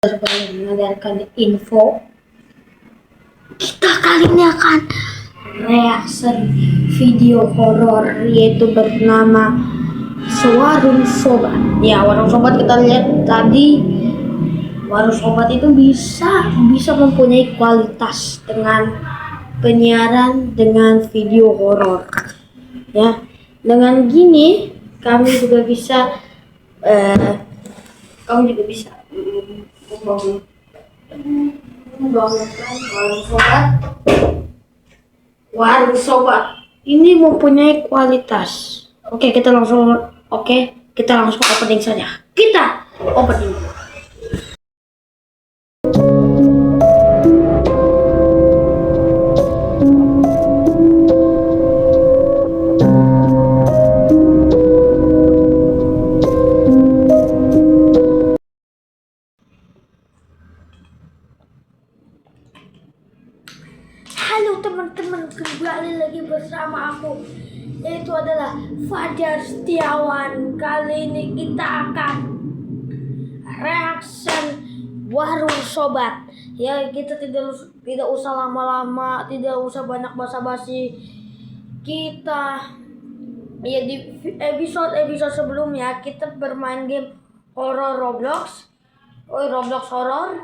mendengarkan info. Kita kali ini akan reaction video horor yaitu bernama Warung Sobat. Ya, Warung Sobat kita lihat tadi. Warung Sobat itu bisa mempunyai kualitas dengan penyiaran dengan video horor. Ya, dengan gini kamu juga bisa membangunkan warung sobat ini mempunyai kualitas. Kita langsung opening saja. Kita opening. Halo teman-teman, kembali lagi bersama aku, yaitu adalah Fajar Setiawan. Kali ini kita akan reaction Warung Sobat. Ya, kita tidak usah lama-lama, tidak usah banyak basa-basi. Kita di episode sebelumnya kita bermain game horror Roblox horror.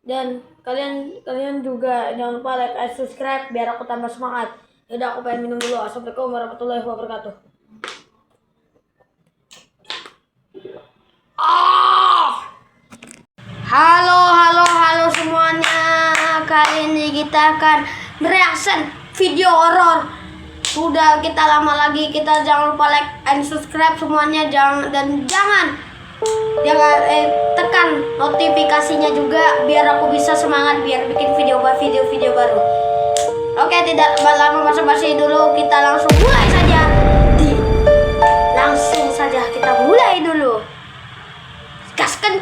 Dan kalian juga jangan lupa like and subscribe biar aku tambah semangat. Yaudah, aku pengen minum dulu. Assalamualaikum warahmatullahi wabarakatuh. Halo semuanya. Kali ini kita akan reaction video horor. Sudah kita lama lagi, kita jangan lupa like and subscribe semuanya, jangan tekan notifikasinya juga biar aku bisa semangat biar bikin video baru. Tidak lama basa-basi dulu, kita langsung saja kita mulai dulu. Gaskan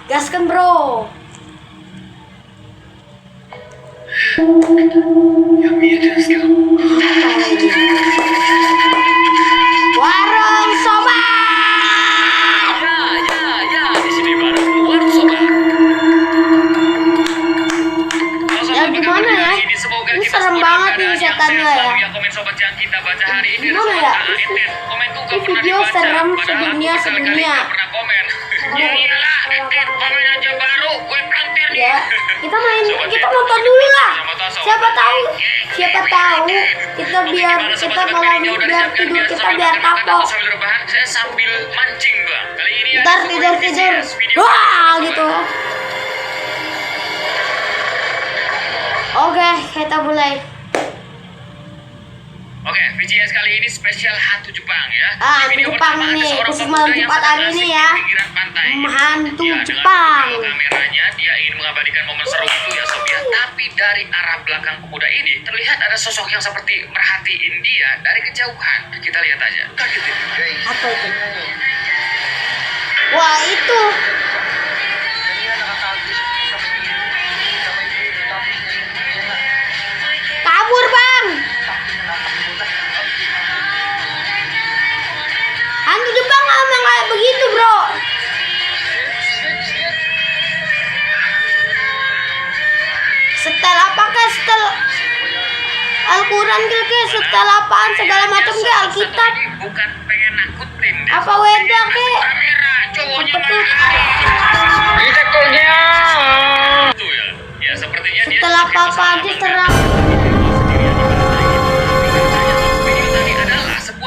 gaskan bro. Warung Sobat. Gimana ya? Ini serem banget nih setannya ya. Gimana ya? Ini video serem sedunia. Ya, kita nonton dulu lah. Siapa tahu kita tidur kita biar kapok. Saya sambil mancing, Bang. Kali ini tidur. Wah, gitu. Kita mulai. VCS kali ini spesial hantu Jepang ya. Hantu Jepang nih, khusus malam Jumat hari ini ya. Hantu Jepang. Kameranya dia ingin mengabadikan momen seru itu ya Sob ya. Tapi dari arah belakang pemuda ini terlihat ada sosok yang seperti merhatiin dia dari kejauhan. Kita lihat aja. Apa itu? Wah, itu. Kabur, Bang. Hantu Jepang emang kayak begitu, bro. Setel apakah setel Al-Quran ke setel apaan segala macam ke Alkitab? Bukan pengen nakutin deh. Apa weda ke? Cowoknya ya, sepertinya dia setel apa-apa aja terang.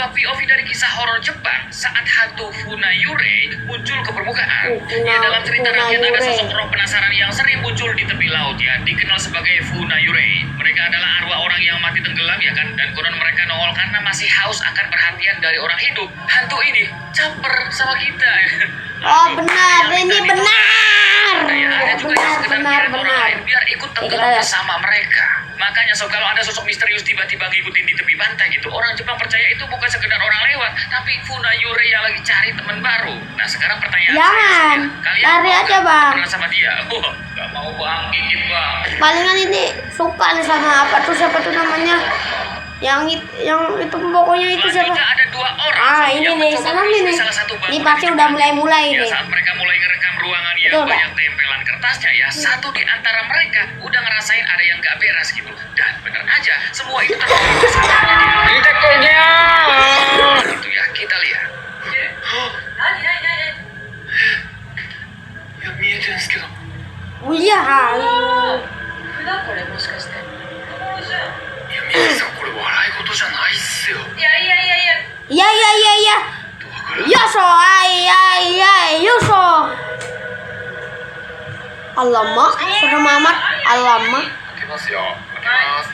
POV dari kisah horor Jepang saat hantu Funayure muncul ke permukaan. Dalam cerita rakyat ada sosok roh penasaran yang sering muncul di tepi laut ya, dikenal sebagai Funayure. Mereka adalah arwah orang yang mati tenggelam ya kan, dan konon mereka nongol karena masih haus akan perhatian dari orang hidup. Hantu ini caper sama kita. Benar, ini benar. Ada juga yang sekedar kirim orang lain biar ikut tenggelam bersama mereka. Makanya kalau ada sosok misterius tiba-tiba ngikutin di tepi pantai gitu, orang Jepang percaya itu bukan sekedar orang lewat, tapi Funayure yang lagi cari teman baru. Nah, sekarang pertanyaan jangan, kalian lari aja, Bang. Pernah sama dia? Gak mau, Bang. Gigit, Bang. Palingan ini suka nih sama siapa tuh namanya? yang itu pokoknya itu siapa? Selanjutnya ada 2 orang Ini yang nih, mencoba sana menelusuri nih. salah satu bangunan Ini pasti di udah Jepang. mulai Ya, nih. saat mereka mulai ngerekam ruangan yang Betul, banyak tempelan kertasnya ya, satu di antara mereka udah ngerasain ada yang gak beres gitu. Dan bener aja, semua itu terjadi kesalahannya dia. Gitu ya, kita lihat. いや見えてるんですけど Iya. いや宮崎さんこれ笑い事じゃないっすよ Iya. Yoso, ay, Yoso. Alamak, serem amat. Alamak. 開けますよ開けます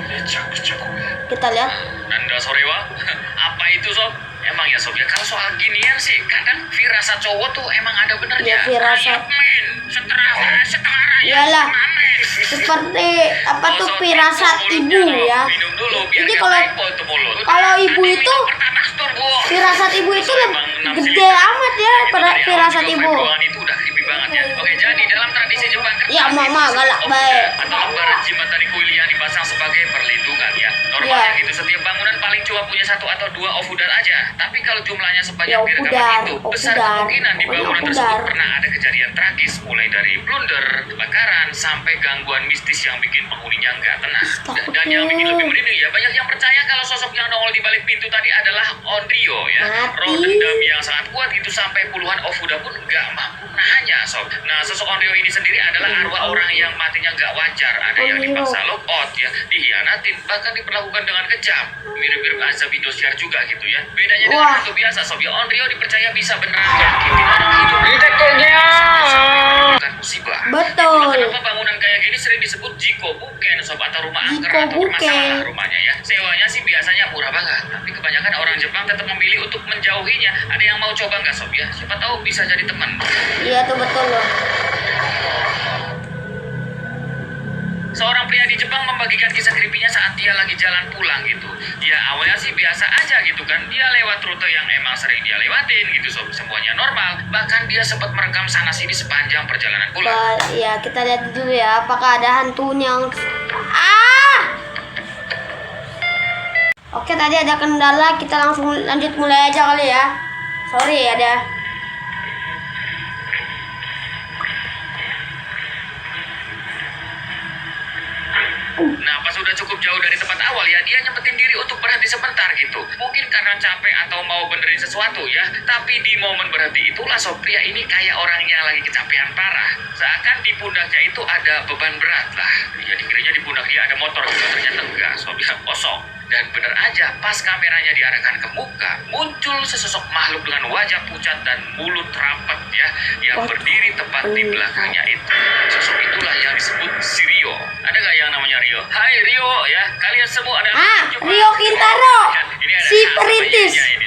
めちゃくちゃ怖い Kita lihat. Nanda Sorewa, apa itu sob? Emang ya sob ya, kalau soal ginian sih kadang firasat cowok tuh emang ada benernya. Ya, firasat. Ayam men, setengah raya, Iyalah. mamen. Seperti apa tuh firasat ibu ya. Minum dulu biar Ini gak kalau typo tuh mulut. kalau ibu Tadi itu minum pertamax turbo. firasat ibu itu Emang enam gede sih. amat ya pada Dari awal firasat juga ibu. perjuangan itu udah creepy banget ya. Oke, jadi dalam tradisi Jepang kertas Ya, mama itu galak disebut baik. okuda atau lembar jimatari kuili yang dipasang sebagai perlindungan ya. Normalnya Ya. gitu setiap bangunan paling cuma punya 1 atau 2 ofudar aja. Tapi kalau jumlahnya sebanyak Ya, di rekaman okudar, itu, besar okudar. kemungkinan di Pokoknya bangunan okudar. tersebut pernah ada kejadian tragis mulai dari blunder, kebakaran sampai gangguan mistis yang bikin penghuninya nggak tenang. Dan yang bikin lebih merinding ya, banyak yang percaya kalau sosok yang nongol di balik pintu tadi adalah Onryo ya. Mati. Roh dendam yang sangat kuat gitu sampai puluhan ofuda pun nggak mampu nahannya sob. Nah, sosok Onryo ini sendiri adalah arwah orang yang matinya nggak wajar. Ada yang Onryo. dipaksa lock out ya, dihianatin, bahkan diperlakukan dengan kejam. Mirip-mirip azab Indosiar juga gitu ya. Bedanya dengan Wah. hantu biasa sob ya, Onryo dipercaya bisa beneran nyakitin orang hidup. Bukan musibah. Betul. Itulah kenapa bangunan kayak gini sering disebut Jikobuken sob, atau rumah angker atau Jikobuken. bermasalah rumahnya ya. Sewanya sih biasanya murah banget, tapi kebanyakan orang Jepang tetap memilih untuk menjauhinya. Ada yang mau coba nggak sob ya? Siapa tahu bisa jadi teman. Iya tuh betul loh. Seorang pria di Jepang membagikan kisah creepy-nya saat dia lagi jalan pulang gitu. Ya awalnya sih biasa aja gitu kan. Dia lewat rute yang emang sering dia lewatin gitu sob. Semuanya normal. Bahkan dia sempat merekam sana sini sepanjang perjalanan pulang. Ya kita lihat dulu ya. Apakah ada hantunya? Oke, tadi ada kendala. Kita langsung lanjut mulai aja kali ya. Sorry ada. Nah, pas udah cukup jauh dari tempat awal ya, dia nyempetin diri untuk berhenti sebentar gitu. Mungkin karena capek atau mau benerin sesuatu ya. Tapi di momen berhenti itulah sob, pria ini kayak orang yang lagi kecapean parah. Seakan di pundaknya itu ada beban berat lah. Ya dikiranya di pundak dia ada motor, ternyata enggak sob, ya kosong. Dan bener aja, pas kameranya diarahkan ke muka, muncul sesosok makhluk dengan wajah pucat dan mulut rapat ya, yang berdiri tepat di belakangnya itu. Sosok itulah yang disebut si Rio. Ada nggak yang namanya Rio? Hai Rio ya, kalian semua adalah Rio Kintaro. Ini ada Si apa perintis. ya ini?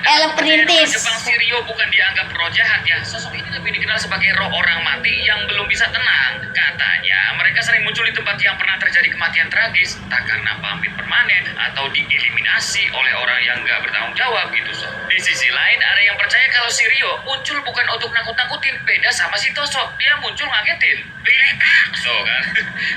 El perintis. Jepang si Rio bukan dianggap roh jahat ya. Sosok ini lebih dikenal sebagai roh orang mati yang belum bisa tenang. Katanya mereka sering muncul di tempat yang pernah terjadi kematian tragis, entah karena pamit permanen atau dieliminasi oleh orang yang nggak bertanggung jawab gitu so. Di sisi lain ada yang percaya kalau si Rio muncul bukan untuk nakut-nakutin, beda sama si Toso. Dia muncul ngagetin. Biletak so kan.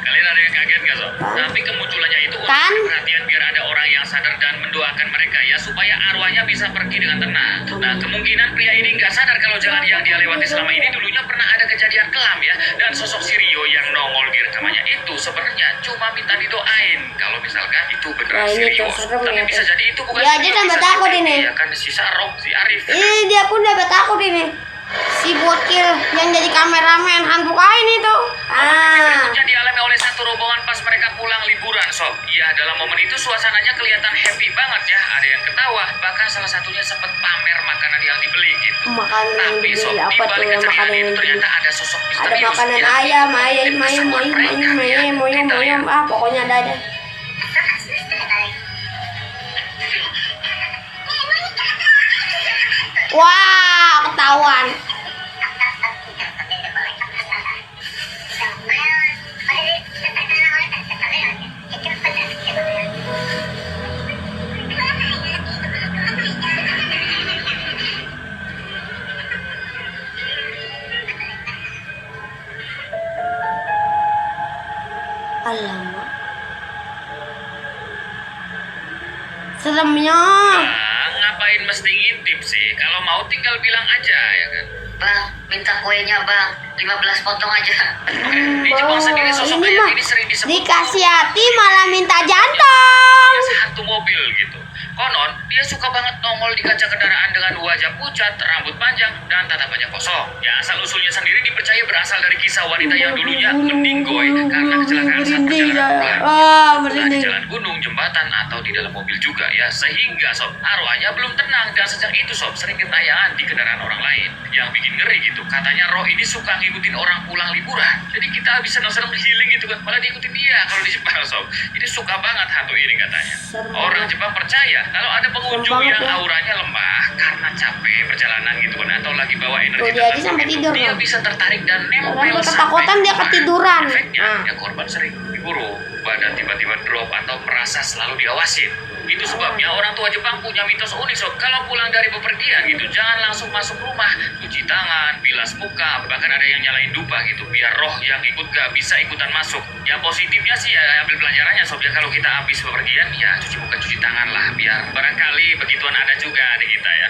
Kalian ada yang kaget nggak so? Tapi kemunculannya itu untuk Kan? perhatian biar ada orang yang sadar dan mendoakan mereka ya supaya arwahnya bisa pergi dengan tenang. Nah kemungkinan pria ini nggak sadar kalau jalan yang dia lewati selama ini dulunya pernah ada kejadian kelam ya. Dan sosok si Rio yang nongol di rekamannya itu sebenarnya cuma minta didoain kalau misalkan itu beneran Nah, si ini Rio. tuh serem Tapi ya, bisa tuh. jadi itu bukan Ya, si dia Rio, tambah bisa takut jadi ini. ya kan si Sarok, si Arif. Ini dia pun dapat takut ini. Si bocil yang jadi kameramen hantu kain itu. Berikutnya dialami oleh satu rombongan pas mereka pulang liburan sob. Ya dalam momen itu suasananya kelihatan happy banget ya. Ada yang ketawa, bahkan salah satunya sempat pamer makanan yang dibeli gitu. Makanan yang Tapi sob, dibeli di apa tuh balik yang keceriaan makanan itu yang dibeli? ternyata ada sosok Ada misterius. makanan yang ayam, ikut ayam, mengikuti keseruan mereka, ya. Kita lihat. pokoknya ada. Wah, ketahuan. seremnya. Bang, ngapain mesti ngintip sih? Kalau mau tinggal bilang aja ya kan. Bang, minta kuenya bang, 15 potong aja. Di Jepang sendiri sosok ini ayah mah ini sering disebut dikasih hati malah minta jantung. hantu mobil gitu. Konon, dia suka banget nongol di kaca kendaraan dengan wajah pucat, rambut panjang, dan tatapannya kosong. Ya, asal-usulnya sendiri dipercaya berasal dari kisah wanita yang dulunya meninggoy karena kecelakaan saat perjalanan pulang. Entah di Merinding. jalan gunung, jembatan, atau di dalam mobil juga ya. Sehingga sob, arwahnya belum tenang dan sejak itu sob sering gentayangan di kendaraan orang lain. Yang bikin ngeri gitu, katanya roh ini suka ngikutin orang pulang liburan. Jadi kita bisa seneng-seneng healing gitu kan, malah diikutin dia kalau di Jepang sob. Jadi suka banget hantu ini katanya. Orang Jepang percaya kalau ada pengunjung Serem yang banget ya. auranya lemah karena capek perjalanan gitu kan atau lagi bawa energi Tuh, dia aja tertentu sampai gitu, tidur, dia loh. bisa tertarik dan nempel Orang dia sampai ketakutan, dia rumah. ketiduran. Efeknya Nah. ya korban sering diburu, badan tiba-tiba drop atau merasa selalu diawasin. Itu sebabnya orang tua Jepang punya mitos unik sob. Kalau pulang dari bepergian gitu jangan langsung masuk rumah, cuci tangan, bilas muka, bahkan ada yang nyalain dupa gitu biar roh yang ikut gak bisa ikutan masuk. Yang positifnya sih ya ambil pelajarannya sob ya, kalau kita habis bepergian ya cuci muka cuci tangan lah biar barangkali begituan ada juga di kita ya.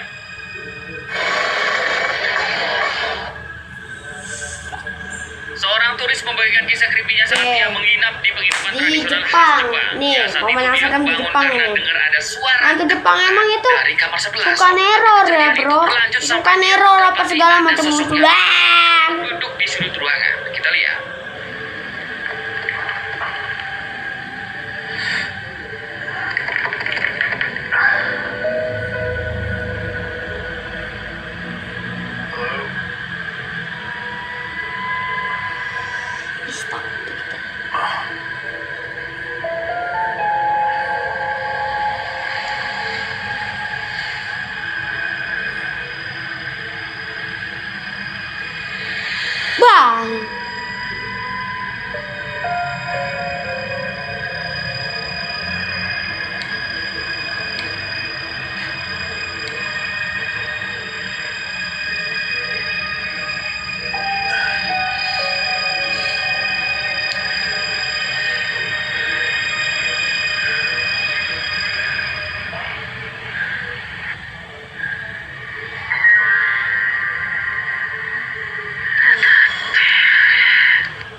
Seorang turis membagikan kisah creepy-nya saat Oke. dia menginap di penginapan Di tradisional khas Jepang. Jepang. Nih, Ya, saat momen itu yang dia serem di bangun Jepang karena nih. dengar ada suara Hantu Jepang emang itu dari kamar sebelah. suka neror ya Kejadian itu bro. berlanjut Suka sampai dia neror apa mendapati segala ada macam sosok muncul. yang duduk di sudut ruangan. Kita lihat. Bang.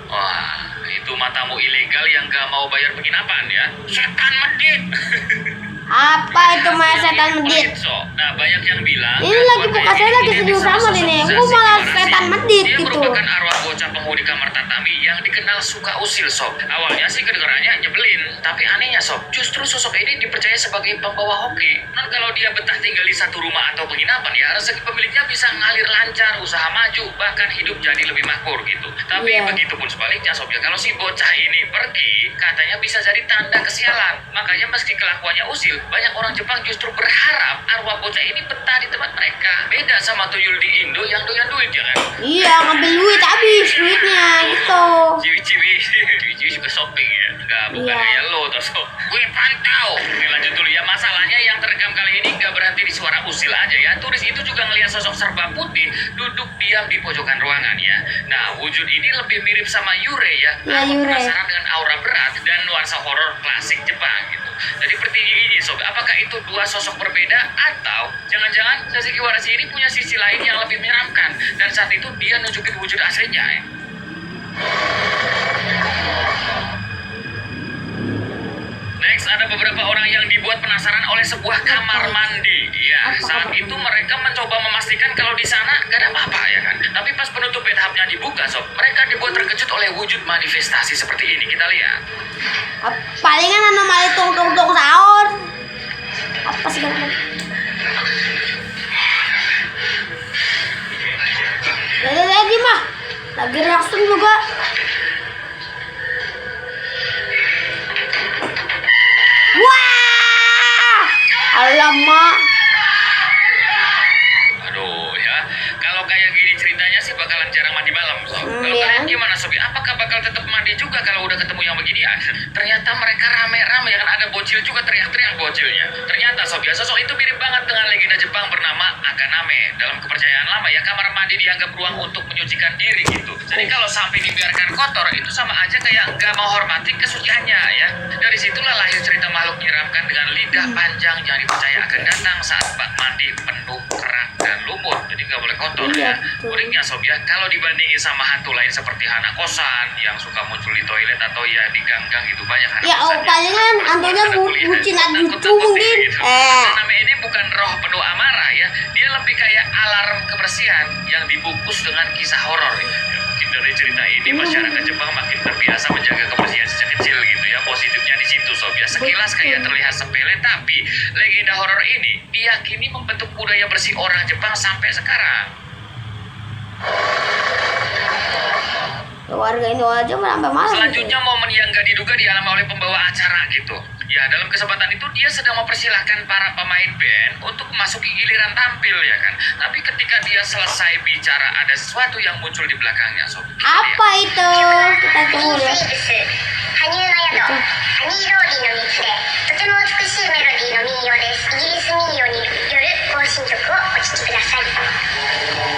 Wah, itu matamu ilegal yang gak mau bayar penginapan ya. Setan medit. Apa itu Maya setan medit? So, nah banyak yang bilang Ini lagi buka saya lagi serius amat ini. Aku malah setan medit dia gitu. merupakan arwah bocah penghuni kamar tatami yang dikenal suka usil sob. Awalnya sih kedengarannya nyebelin, tapi anehnya sob, justru sosok ini dipercaya sebagai pembawa hoki. Non kalau dia betah tinggal di satu rumah atau penginapan ya rezeki pemiliknya bisa ngalir lancar, usaha maju, bahkan hidup jadi lebih makmur gitu. Tapi Iya. begitupun sebaliknya sob ya, kalau si bocah ini pergi, katanya bisa jadi tanda kesialan. Makanya meski kelakuannya usil, banyak orang Jepang justru berharap arwah bocah ini betah di tempat mereka. Beda sama tuyul di Indo yang doyan duit ya kan. Iya, ngambil duit habis duitnya gitu. Ciwi-ciwi juga shopping ya. Enggak, bukan Iya. kayak lo tuh sob. Gue pantau. Oke lanjut dulu ya. Masalahnya yang terekam kali ini nggak berhenti di suara usil aja ya. Turis itu juga ngelihat sosok serba putih duduk diam di pojokan ruangan ya. Nah, wujud ini lebih mirip sama Yurei ya. Ya, Aku Yurei. penasaran dengan aura berat dan nuansa horor klasik Jepang gitu. Jadi pertanyaan ini sob, apakah itu dua sosok berbeda atau jangan-jangan Sasuke Warashi ini punya sisi lain yang lebih menyeramkan dan saat itu dia nunjukin wujud aslinya ya? Next, ada beberapa orang yang dibuat penasaran oleh sebuah kamar mandi. Ya, saat itu mereka mencoba memastikan kalau di sana gak ada apa-apa ya kan. Tapi pas penutup bathtubnya dibuka sob, mereka dibuat terkejut oleh wujud manifestasi seperti ini. Kita lihat. Palingan anomali tung sahur. Apa segala macam. Lagi mah lagi reaction juga. Wah, alamak. Aduh ya, kalau kayak gini ceritanya sih bakalan jarang mandi malam sob. Kalau Iya. kalian gimana sob? Apakah bakal tetap mandi juga kalau udah ketemu yang beginian? Ternyata mereka rame-rame ya kan, ada bocil juga teriak-teriak bocilnya. Ternyata sob ya, sosok itu mirip banget dengan legenda Jepang bernama Kaname. Dalam kepercayaan lama ya, kamar mandi dianggap ruang untuk menyucikan diri gitu. Jadi kalau sampai dibiarkan kotor itu sama aja kayak nggak menghormati kesuciannya ya. Dari situlah lahir cerita makhluk menyeramkan dengan lidah panjang yang dipercaya akan datang saat bak mandi penuh kerak dan lumut. Jadi nggak boleh kotor ya. Uniknya sob ya, kalau dibandingin sama hantu lain seperti hana kosan yang suka muncul di toilet atau ya di gang-gang itu banyak hana Ya, kosan. oh, palingan hantunya bucin lucu mungkin. Kaname ini bukan roh penuh amarah ya. Dia lebih kayak alarm kebersihan yang dibungkus dengan kisah horor. Ya, mungkin dari cerita ini masyarakat Jepang makin terbiasa menjaga kebersihan sejak kecil gitu ya. Positifnya di situ sob ya. Sekilas kayak terlihat sepele, tapi legenda horor ini diyakini membentuk budaya bersih orang Jepang sampai sekarang. Warga Indo aja sampai malam. Selanjutnya momen yang gak diduga dialami oleh pembawa acara gitu. Ya dalam kesempatan itu dia sedang mempersilahkan para pemain band untuk memasuki giliran tampil ya kan. Tapi ketika dia selesai bicara ada sesuatu yang muncul di belakangnya sob. Apa itu? Kita tunggu ya. 羽生の宿ハニーローディの3つでとても美しいメロディーの民謡です。イギリス民謡による行進曲をお聴きください。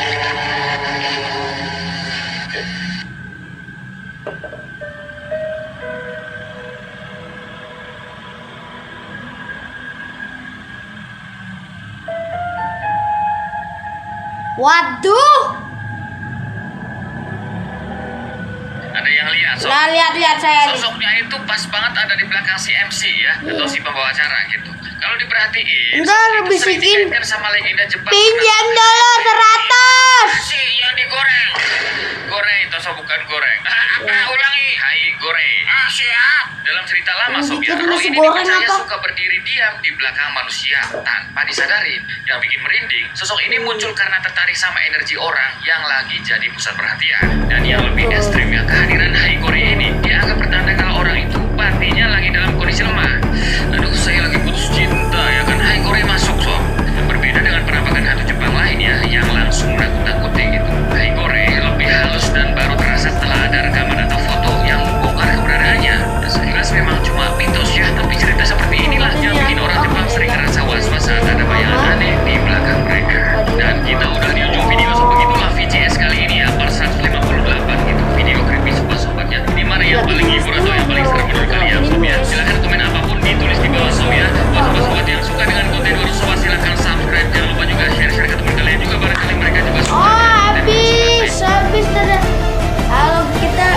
Waduh. Ada yang lihat sob. Nah, lihat saya nih. Sosoknya itu pas banget ada di belakang si MC ya, atau si pembawa acara gitu. Kalau diperhatiin, Entar sosok itu sering bisikin. dikaitkan sama legenda Jepang. Pinjam dulu 100. Si yang digoreng. Goreng itu sob, bukan goreng. Ulangi. Hai goreng. Siap. Dalam cerita lama sob ya, Bikin roh nasi ini goreng dipercaya apa? suka berdiri diam di belakang manusia tanpa disadarin. Yang bikin merinding, sosok ini muncul karena tertarik sama energi orang yang lagi jadi pusat perhatian. Dan yang lebih ekstrim ya, kehadiran Hai Goreng ini dianggap pertanda kalau orang itu batinnya lagi dalam kondisi lemah. Aduh, saya lagi putus cinta ya kan. Hai Goreng masuk sob. Berbeda dengan penampakan hantu Jepang lainnya yang langsung menakut-nakuti gitu. Hai Goreng lebih halus dan baru terasa setelah ada rekaman atau foto yang membongkar keberadaannya. Nah, sekilas memang cuma mitos ya, tapi cerita seperti inilah yang bikin orang Jepang sering ngerasa was-was saat ada bayangan aneh di belakang mereka. Dan kita udah di ujung video sob, begitulah VCS kali ini ya, part 158 gitu. Video creepy sobat ya. Di mana yang paling hibur atau yang paling serem menurut kalian sob ya? Silahkan komen apapun ditulis di bawah sob ya. Buat sobat-sobat yang suka dengan konten horor sobat silahkan subscribe. Jangan lupa juga share ke teman kalian juga, barangkali mereka juga suka. Oh, dengan konten horor habis tadi. Kalau kita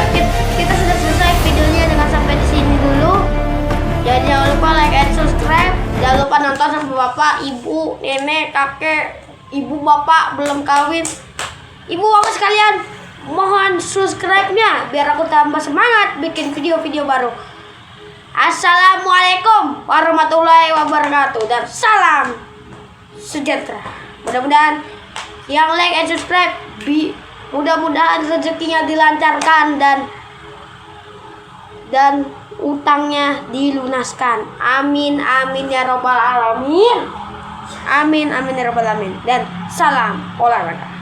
sudah selesai videonya dengan sampai di sini dulu. Jadi jangan lupa like and subscribe. Jangan lupa nonton sama bapak, ibu, nenek, kakek, ibu, bapak belum kawin. Ibu, bapak sekalian, mohon subscribe-nya biar aku tambah semangat bikin video-video baru. Assalamualaikum warahmatullahi wabarakatuh dan salam sejahtera. Mudah-mudahan yang like and subscribe mudah-mudahan rezekinya dilancarkan dan utangnya dilunaskan. Amin amin ya robbal alamin. Amin amin ya robbal alamin. Dan salam olahraga.